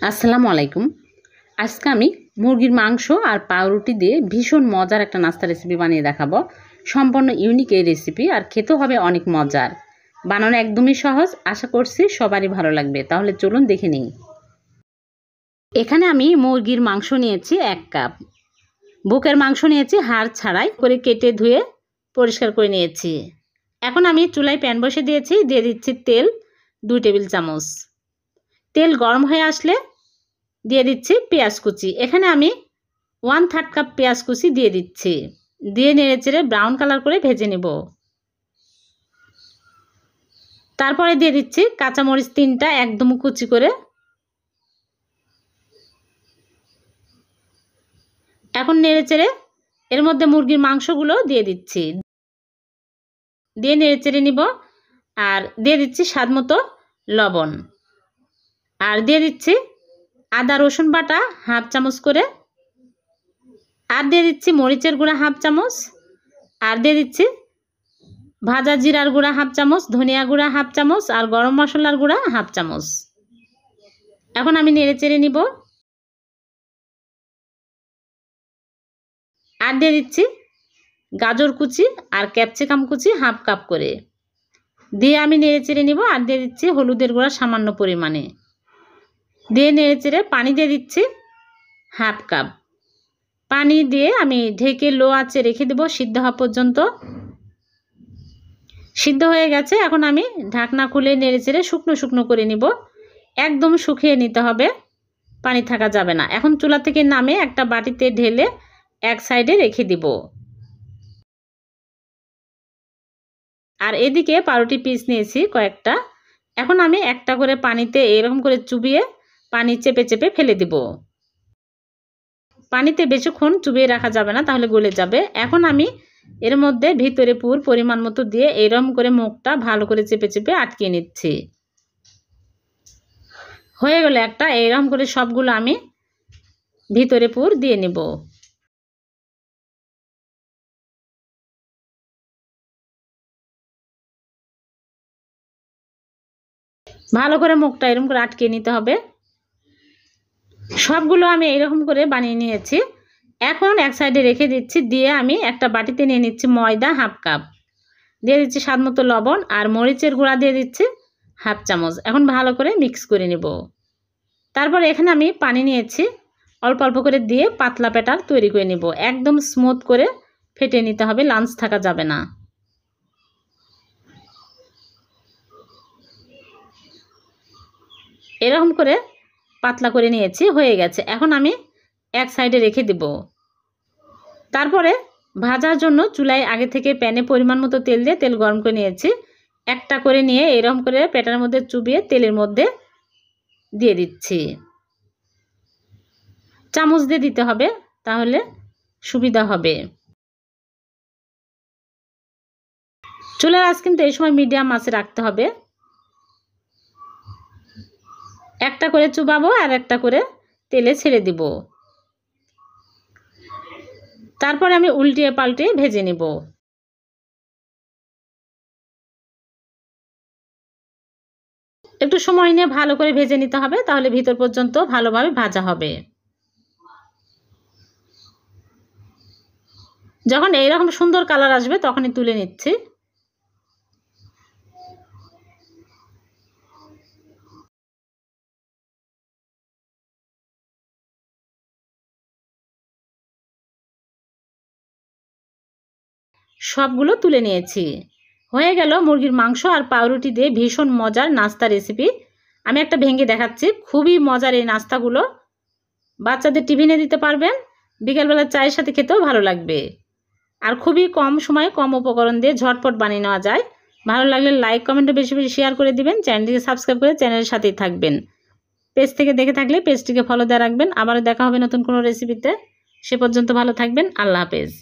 আসসালামু আলাইকুম। আজকে আমি মুরগির মাংস আর পাউরুটি দিয়ে ভীষণ মজার একটা নাস্তা রেসিপি বানিয়ে দেখাবো। সম্পূর্ণ ইউনিক এই রেসিপি, আর খেতেও হবে অনেক মজার। বানানো একদমই সহজ, আশা করছি সবারই ভালো লাগবে। তাহলে চলুন দেখে নিই। এখানে আমি মুরগির মাংস নিয়েছি 1 কাপ। বুকের মাংস নিয়েছি হাড় ছাড়াই করে কেটে ধুয়ে পরিষ্কার করে নিয়েছি। এখন আমি চুলায় প্যান বসে দিয়েছি, দিয়ে দিচ্ছি তেল 2 টেবিল চামচ। তেল গরম হয়ে আসলে দিয়ে দিচ্ছি পেঁয়াজ কুচি। এখানে আমি 1/3 কাপ পেঁয়াজ কুচি দিয়ে দিচ্ছি। দিয়ে নেড়েচেড়ে ব্রাউন কালার করে ভেজে নেব। তারপরে দিয়ে দিচ্ছি কাঁচামরিচ 3টা একদম কুচি করে। এখন নেড়েচেড়ে এর মধ্যে মুরগির মাংসগুলো দিয়ে দিচ্ছি। দিয়ে নেড়েচেড়ে নিব। আর দিয়ে দিচ্ছি স্বাদ মতো লবণ। আর দিয়ে দিচ্ছি আদা রসুন বাটা 1/2 চামচ করে। আর দিয়ে দিচ্ছি মরিচের গুঁড়া 1/2 চামচ। আর দিয়ে দিচ্ছি ভাজা জিরার গুঁড়া 1/2 চামচ, ধনিয়া গুঁড়া 1/2 চামচ, আর গরম মশলার গুঁড়া 1/2 চামচ। এখন আমি নেড়েচেড়ে নিব। আর দিয়ে দিচ্ছি গাজর কুচি আর ক্যাপসিকাম কুচি 1/2 কাপ করে। দিয়ে আমি নেড়েচেড়ে নিব। আর দিয়ে দিচ্ছি হলুদের গুঁড়া সামান্য পরিমাণে। দিয়ে নেড়েচেড়ে পানি দিয়ে দিচ্ছি 1/2 কাপ। পানি দিয়ে আমি ঢেকে লো আঁচে রেখে দেব সিদ্ধ হওয়া পর্যন্ত। সিদ্ধ হয়ে গেছে। এখন আমি ঢাকনা খুলে নেড়েচেড়ে শুকনো শুকনো করে নিব। একদম শুকিয়ে নিতে হবে, পানি থাকা যাবে না। এখন চুলা থেকে নামে একটা বাটিতে ঢেলে এক সাইডে রেখে দিব। আর এদিকে পাউরুটি পিস নিয়েছি কয়েকটা। এখন আমি একটা করে পানিতে এরকম করে চুবিয়ে পানি চেপে চেপে ফেলে দিব। পানিতে বেশিক্ষণ চুবিয়ে রাখা যাবে না, তাহলে গলে যাবে। এখন আমি এর মধ্যে ভিতরে পুর পরিমাণ মতো দিয়ে এরকম করে মুখটা ভালো করে চেপে চেপে আটকে নিচ্ছি। হয়ে গেলে একটা এরকম করে সবগুলো আমি ভিতরে পুর দিয়ে নেব। ভালো করে মুখটা এরকম করে আটকে নিতে হবে। সবগুলো আমি এরকম করে বানিয়ে নিয়েছি। এখন এক সাইডে রেখে দিচ্ছি। দিয়ে আমি একটা বাটিতে নিয়ে নিচ্ছি ময়দা 1/2 কাপ। দিয়ে দিচ্ছি স্বাদ মতো লবণ আর মরিচের গুঁড়া দিয়ে দিচ্ছি 1/2 চামচ। এখন ভালো করে মিক্স করে নেব। তারপর এখানে আমি পানি নিয়েছি অল্প অল্প করে দিয়ে পাতলা ব্যাটার তৈরি করে নেব। একদম স্মুথ করে ফেটে নিতে হবে, লাঞ্চ থাকা যাবে না। এরকম করে পাতলা করে নিয়েছি, হয়ে গেছে। এখন আমি এক সাইডে রেখে দেব। তারপরে ভাজার জন্য চুলায় আগে থেকে প্যানে পরিমাণ মতো তেল দিয়ে তেল গরম করে নিয়েছি। একটা করে নিয়ে এরকম করে প্যাটার মধ্যে চুবিয়ে তেলের মধ্যে দিয়ে দিচ্ছি। চামচ দিয়ে দিতে হবে, তাহলে সুবিধা হবে। চুলার আঁচ কিন্তু এই সময় মিডিয়াম আঁচে রাখতে হবে। একটা করে চুবাবো আর একটা করে তেলে ছেড়ে দিব। তারপরে আমি উল্টিয়ে পাল্টিয়ে ভেজে নেব। একটু সময় নিয়ে ভালো করে ভেজে নিতে হবে, তাহলে ভিতর পর্যন্ত ভালোভাবে ভাজা হবে। যখন এইরকম সুন্দর কালার আসবে তখনই তুলে নিচ্ছি। সবগুলো তুলে নিয়েছি। হয়ে গেল মুরগির মাংস আর পাউরুটি দিয়ে ভীষণ মজার নাস্তা রেসিপি। আমি একটা ভেঙে দেখাচ্ছি। খুবই মজার এই নাস্তাগুলো, বাচ্চাদের টিফিনে দিতে পারবেন, বিকেলবেলা চায়ের সাথে খেতেও ভালো লাগবে। আর খুবই কম সময়ে কম উপকরণ দিয়ে ঝটপট বানিয়ে নেওয়া যায়। ভালো লাগলে লাইক কমেন্টে বেশি বেশি শেয়ার করে দিবেন। চ্যানেলটিকে সাবস্ক্রাইব করে চ্যানেলের সাথেই থাকবেন। পেজ থেকে দেখে থাকলে পেজটিকে ফলো দিয়ে রাখবেন। আবারও দেখা হবে নতুন কোনো রেসিপিতে। সে পর্যন্ত ভালো থাকবেন। আল্লাহ হাফেজ।